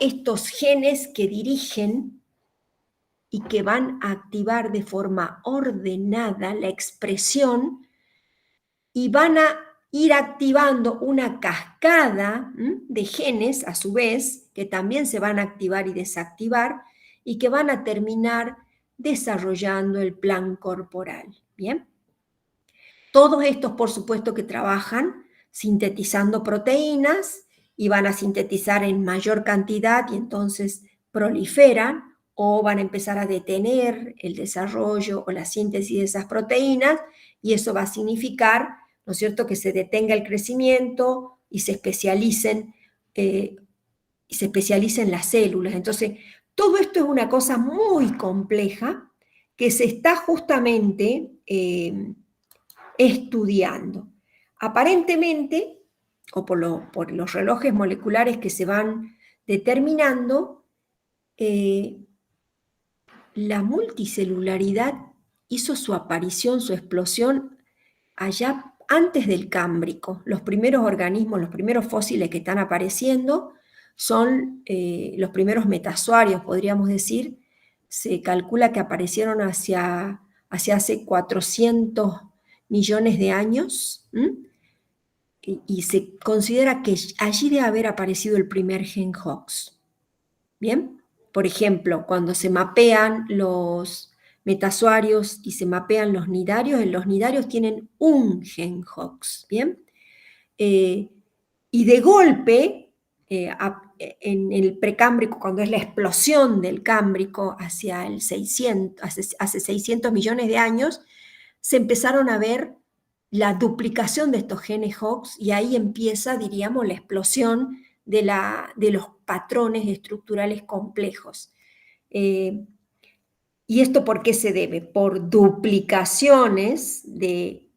estos genes que dirigen y que van a activar de forma ordenada la expresión y van a ir activando una cascada de genes, a su vez, que también se van a activar y desactivar, y que van a terminar desarrollando el plan corporal. ¿Bien? Todos estos, por supuesto, que trabajan sintetizando proteínas y van a sintetizar en mayor cantidad y entonces proliferan o van a empezar a detener el desarrollo o la síntesis de esas proteínas y eso va a significar, ¿no es cierto?, que se detenga el crecimiento y se especialicen las células. Entonces, todo esto es una cosa muy compleja que se está justamente estudiando. Aparentemente, o por los relojes moleculares que se van determinando, la multicelularidad hizo su aparición, su explosión, allá antes del Cámbrico. Los primeros organismos, los primeros fósiles que están apareciendo son los primeros metazoarios, podríamos decir. Se calcula que aparecieron hacia hace 400 millones de años, y se considera que allí debe haber aparecido el primer gen Hox. ¿Bien? Por ejemplo, cuando se mapean los metazoarios y se mapean los nidarios tienen un gen Hox. ¿Bien? Y de golpe, en el precámbrico, cuando es la explosión del cámbrico hacia el 600, hace 600 millones de años, se empezaron a ver la duplicación de estos genes Hox y ahí empieza, diríamos, la explosión de los patrones estructurales complejos. ¿Y esto por qué se debe? Por duplicaciones del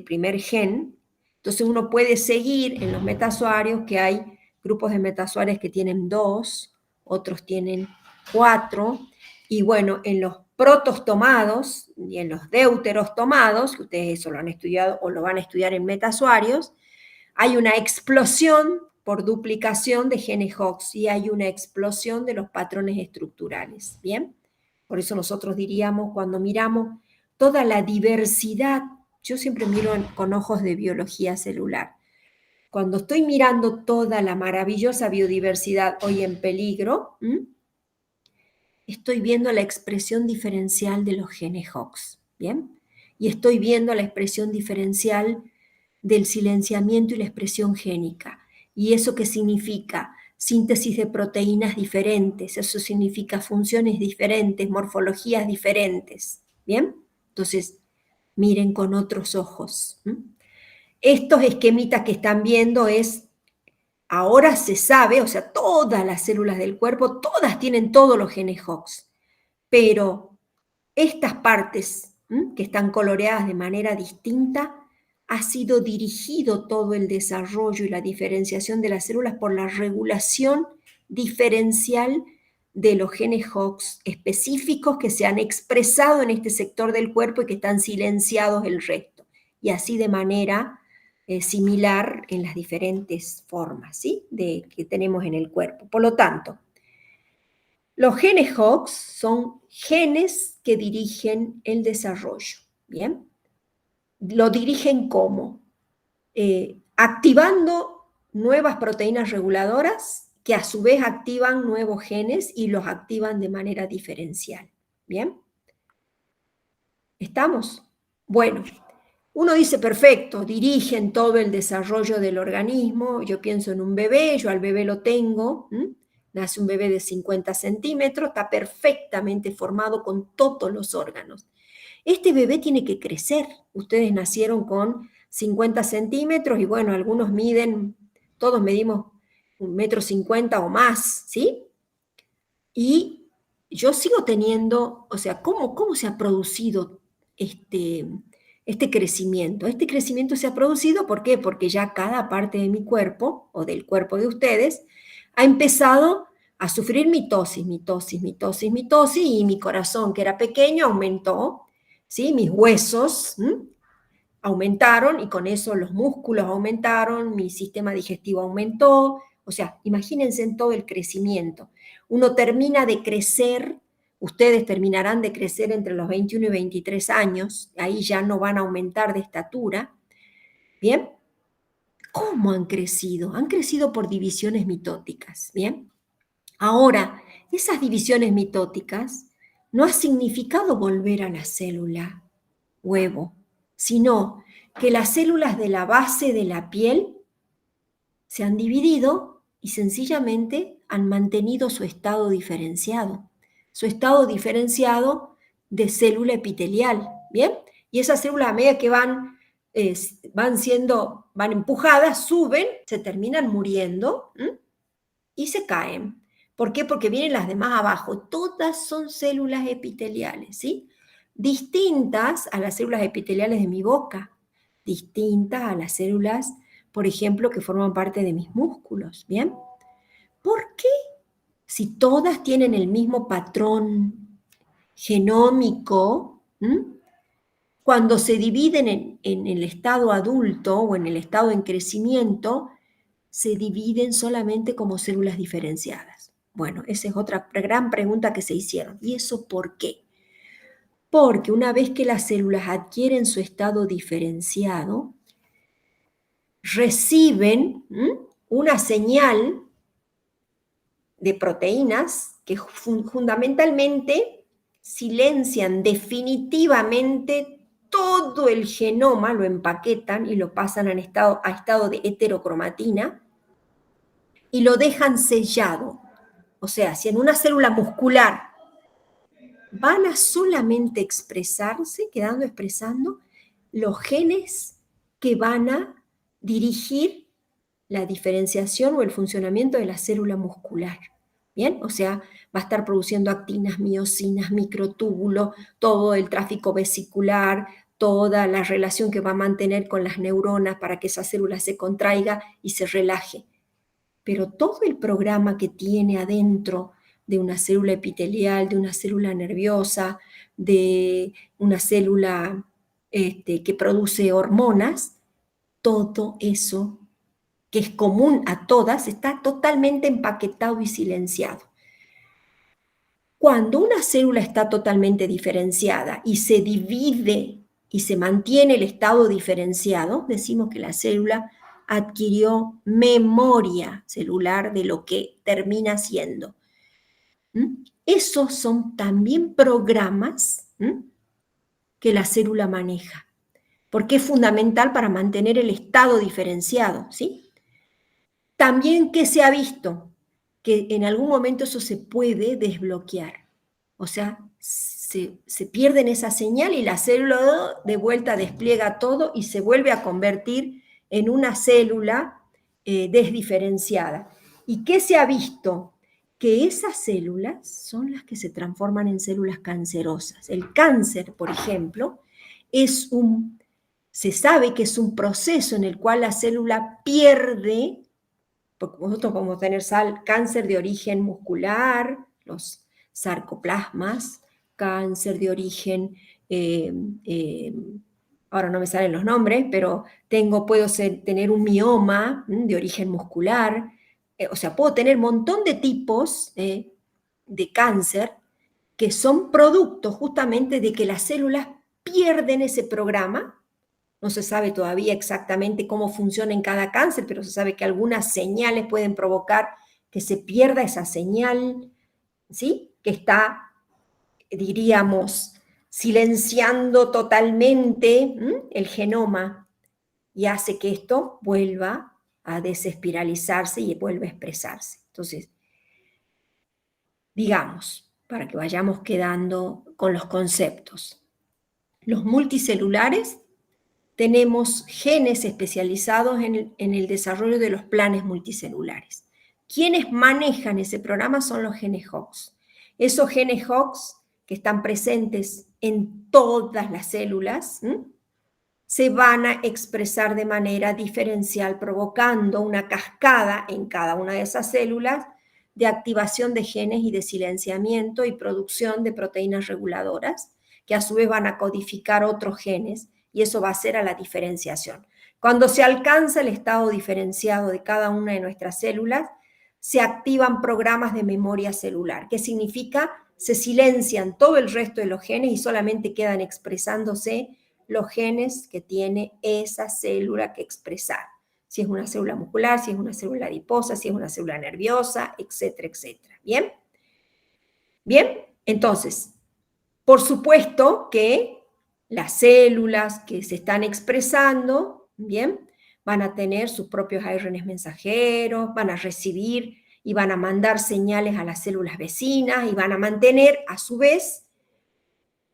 primer gen. Entonces uno puede seguir en los metazoarios, que hay grupos de metazoarios que tienen 2, otros tienen 4, y bueno, en los protos tomados y en los deuteros tomados, que ustedes eso lo han estudiado o lo van a estudiar en metazoarios, hay una explosión por duplicación de genes Hox y hay una explosión de los patrones estructurales. ¿Bien? Por eso nosotros diríamos, cuando miramos toda la diversidad, yo siempre miro con ojos de biología celular. Cuando estoy mirando toda la maravillosa biodiversidad hoy en peligro, estoy viendo la expresión diferencial de los genes Hox, ¿bien? Y estoy viendo la expresión diferencial del silenciamiento y la expresión génica. ¿Y eso qué significa? Síntesis de proteínas diferentes, eso significa funciones diferentes, morfologías diferentes, ¿bien? Entonces, miren con otros ojos. Estos esquemitas que están viendo ahora se sabe, o sea, todas las células del cuerpo, todas tienen todos los genes Hox, pero estas partes que están coloreadas de manera distinta, ha sido dirigido todo el desarrollo y la diferenciación de las células por la regulación diferencial de los genes Hox específicos que se han expresado en este sector del cuerpo y que están silenciados el resto. Y así de manera similar en las diferentes formas, ¿sí?, que tenemos en el cuerpo. Por lo tanto, los genes Hox son genes que dirigen el desarrollo, ¿bien? Lo dirigen ¿cómo? Activando nuevas proteínas reguladoras que a su vez activan nuevos genes y los activan de manera diferencial, ¿bien? ¿Estamos? Bueno, uno dice, perfecto, dirigen todo el desarrollo del organismo. Yo pienso en un bebé, yo al bebé lo tengo, nace un bebé de 50 centímetros, está perfectamente formado con todos los órganos. Este bebé tiene que crecer. Ustedes nacieron con 50 centímetros y bueno, algunos miden, todos medimos 1,50 m o más, ¿sí? Y yo sigo teniendo, o sea, ¿cómo se ha producido este crecimiento? Este crecimiento se ha producido, ¿por qué? Porque ya cada parte de mi cuerpo, o del cuerpo de ustedes, ha empezado a sufrir mitosis, y mi corazón, que era pequeño, aumentó, ¿sí? Mis huesos aumentaron y con eso los músculos aumentaron, mi sistema digestivo aumentó, O sea, imagínense en todo el crecimiento. Uno termina de crecer, ustedes terminarán de crecer entre los 21 y 23 años, ahí ya no van a aumentar de estatura, ¿bien? ¿Cómo han crecido? Han crecido por divisiones mitóticas, ¿bien? Ahora, esas divisiones mitóticas no ha significado volver a la célula huevo, sino que las células de la base de la piel se han dividido y sencillamente han mantenido su estado diferenciado de célula epitelial, ¿bien? Y esas células a medida que van empujadas, suben, se terminan muriendo, ¿m? Y se caen. ¿Por qué? Porque vienen las demás abajo. Todas son células epiteliales, ¿sí? Distintas a las células epiteliales de mi boca, distintas a las células, por ejemplo, que forman parte de mis músculos, ¿bien? ¿Por qué? Si todas tienen el mismo patrón genómico, cuando se dividen en el estado adulto o en el estado en crecimiento, se dividen solamente como células diferenciadas. Bueno, esa es otra gran pregunta que se hicieron. ¿Y eso por qué? Porque una vez que las células adquieren su estado diferenciado, reciben una señal de proteínas que fundamentalmente silencian definitivamente todo el genoma, lo empaquetan y lo pasan a estado de heterocromatina y lo dejan sellado. O sea, si en una célula muscular van a solamente expresarse, quedando expresando los genes que van a dirigir la diferenciación o el funcionamiento de la célula muscular. ¿Bien? O sea, va a estar produciendo actinas, miosinas, microtúbulos, todo el tráfico vesicular, toda la relación que va a mantener con las neuronas para que esa célula se contraiga y se relaje. Pero todo el programa que tiene adentro de una célula epitelial, de una célula nerviosa, de una célula que produce hormonas, todo eso que es común a todas está totalmente empaquetado y silenciado. Cuando una célula está totalmente diferenciada y se divide y se mantiene el estado diferenciado, decimos que la célula adquirió memoria celular de lo que termina siendo. Esos son también programas que la célula maneja, porque es fundamental para mantener el estado diferenciado, ¿sí? También que se ha visto que en algún momento eso se puede desbloquear, o sea, se pierde en esa señal y la célula de vuelta despliega todo y se vuelve a convertir en una célula desdiferenciada. ¿Y qué se ha visto? Que esas células son las que se transforman en células cancerosas. El cáncer, por ejemplo, se sabe que es un proceso en el cual la célula pierde, porque nosotros podemos tener cáncer de origen muscular, los sarcoplasmas, cáncer de origen, ahora no me salen los nombres, pero puedo tener un mioma de origen muscular, o sea, puedo tener un montón de tipos de cáncer que son producto justamente de que las células pierden ese programa. No se sabe todavía exactamente cómo funciona en cada cáncer, pero se sabe que algunas señales pueden provocar que se pierda esa señal, ¿sí? Que está, diríamos, silenciando totalmente el genoma y hace que esto vuelva a desespiralizarse y vuelva a expresarse. Entonces, digamos, para que vayamos quedando con los conceptos, los multicelulares tenemos genes especializados en el desarrollo de los planes multicelulares. Quienes manejan ese programa son los genes Hox. Esos genes Hox que están presentes en todas las células se van a expresar de manera diferencial, provocando una cascada en cada una de esas células de activación de genes y de silenciamiento y producción de proteínas reguladoras, que a su vez van a codificar otros genes, y eso va a ser a la diferenciación. Cuando se alcanza el estado diferenciado de cada una de nuestras células, se activan programas de memoria celular. ¿Qué significa? Se silencian todo el resto de los genes y solamente quedan expresándose los genes que tiene esa célula que expresar. Si es una célula muscular, si es una célula adiposa, si es una célula nerviosa, etcétera, etcétera. ¿Bien? Bien, entonces, por supuesto que las células que se están expresando, ¿bien?, van a tener sus propios ARN mensajeros, van a recibir y van a mandar señales a las células vecinas y van a mantener, a su vez,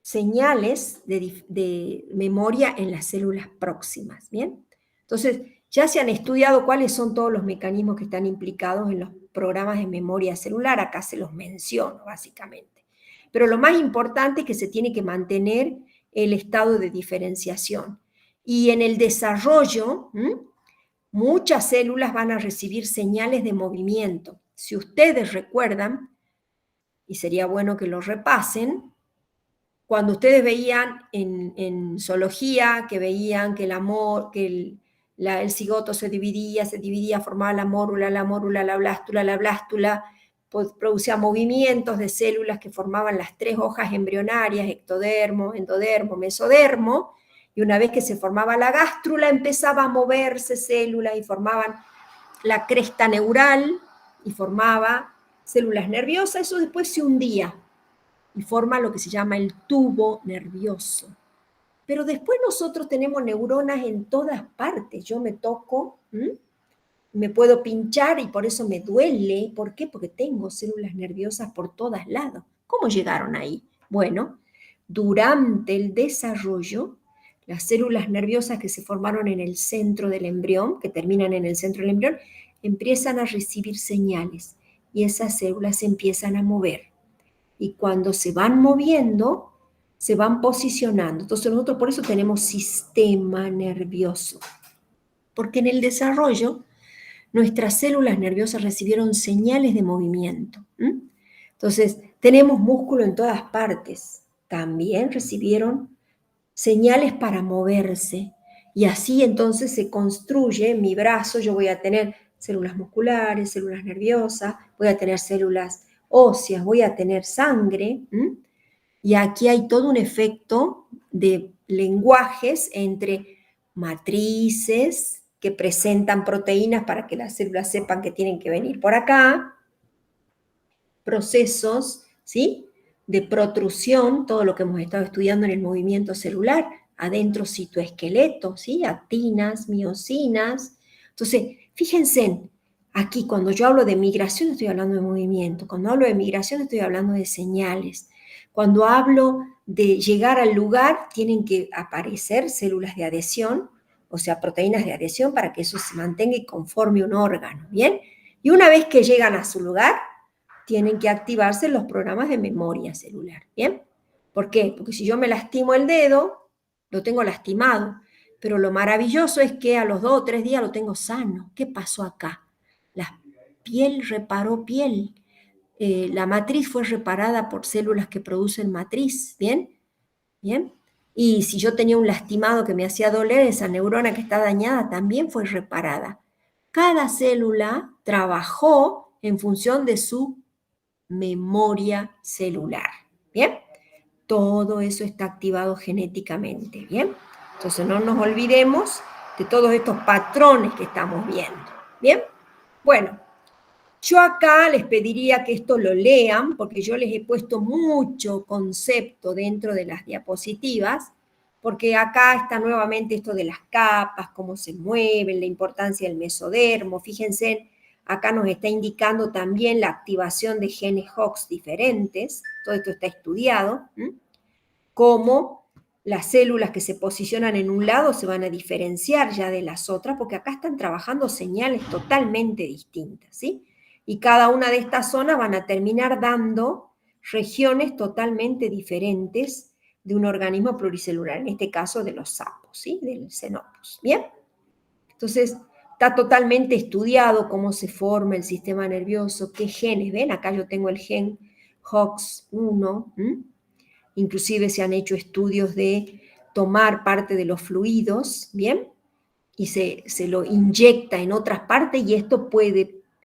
señales de memoria en las células próximas, ¿bien? Entonces, ya se han estudiado cuáles son todos los mecanismos que están implicados en los programas de memoria celular, acá se los menciono básicamente. Pero lo más importante es que se tiene que mantener el estado de diferenciación. Y en el desarrollo, muchas células van a recibir señales de movimiento. Si ustedes recuerdan, y sería bueno que lo repasen, cuando ustedes veían en zoología, que veían que el cigoto se dividía, formaba la mórula, la blástula, pues producía movimientos de células que formaban las tres hojas embrionarias, ectodermo, endodermo, mesodermo, y una vez que se formaba la gástrula, empezaba a moverse células y formaban la cresta neural y formaba células nerviosas. Eso después se hundía y forma lo que se llama el tubo nervioso. Pero después nosotros tenemos neuronas en todas partes. Yo me toco, me puedo pinchar y por eso me duele. ¿Por qué? Porque tengo células nerviosas por todos lados. ¿Cómo llegaron ahí? Bueno, durante el desarrollo, las células nerviosas que se formaron en el centro del embrión, que terminan en el centro del embrión, empiezan a recibir señales y esas células se empiezan a mover. Y cuando se van moviendo, se van posicionando. Entonces nosotros por eso tenemos sistema nervioso. Porque en el desarrollo, nuestras células nerviosas recibieron señales de movimiento. Entonces, tenemos músculo en todas partes. También recibieron señales para moverse. Y así entonces se construye mi brazo. Yo voy a tener células musculares, células nerviosas, voy a tener células óseas, voy a tener sangre, y aquí hay todo un efecto de lenguajes entre matrices que presentan proteínas para que las células sepan que tienen que venir por acá, procesos, ¿sí?, de protrusión, todo lo que hemos estado estudiando en el movimiento celular, adentro citoesqueleto, ¿sí?, actinas, miosinas. Entonces, fíjense, aquí cuando yo hablo de migración estoy hablando de movimiento, cuando hablo de migración estoy hablando de señales, cuando hablo de llegar al lugar tienen que aparecer células de adhesión, o sea, proteínas de adhesión para que eso se mantenga y conforme un órgano, ¿bien? Y una vez que llegan a su lugar, tienen que activarse los programas de memoria celular, ¿bien? ¿Por qué? Porque si yo me lastimo el dedo, lo tengo lastimado, pero lo maravilloso es que a los 2 o 3 días lo tengo sano. ¿Qué pasó acá? La piel reparó piel. La matriz fue reparada por células que producen matriz, ¿bien? ¿Bien? Y si yo tenía un lastimado que me hacía doler, esa neurona que está dañada también fue reparada. Cada célula trabajó en función de su memoria celular, ¿bien? Todo eso está activado genéticamente, ¿bien? Entonces no nos olvidemos de todos estos patrones que estamos viendo, ¿bien? Bueno, yo acá les pediría que esto lo lean, porque yo les he puesto mucho concepto dentro de las diapositivas, porque acá está nuevamente esto de las capas, cómo se mueven, la importancia del mesodermo. Fíjense, acá nos está indicando también la activación de genes Hox diferentes, todo esto está estudiado, cómo las células que se posicionan en un lado se van a diferenciar ya de las otras, porque acá están trabajando señales totalmente distintas, ¿sí? Y cada una de estas zonas van a terminar dando regiones totalmente diferentes de un organismo pluricelular, en este caso de los sapos, ¿sí?, del Xenopus. ¿Bien? Entonces, está totalmente estudiado cómo se forma el sistema nervioso, qué genes. ¿Ven? Acá yo tengo el gen HOX1, inclusive se han hecho estudios de tomar parte de los fluidos, ¿bien?, y se lo inyecta en otras partes y esto puede